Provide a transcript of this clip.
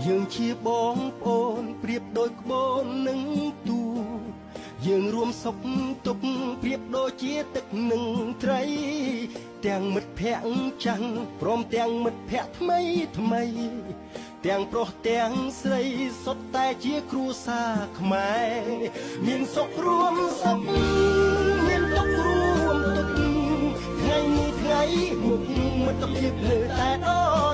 យើងជាបងប្អូនប្រៀបដូចក្បូននឹងទូយើងរួមសុខទុក្ខប្រៀបដូចជាទឹកនឹងត្រីទាំងមិត្តភ័ក្ដិចាំងព្រមទាំងមិត្តភ័ក្ដិថ្មីថ្មីទាំងប្រុសទាំងស្រីសុទ្ធតែជាគ្រួសារខ្មែរមានសុខរួមសុខមានទុក្ខរួមទុក្ខថ្ងៃនេះថ្ងៃមុខមិត្តភាពនៅតែដល់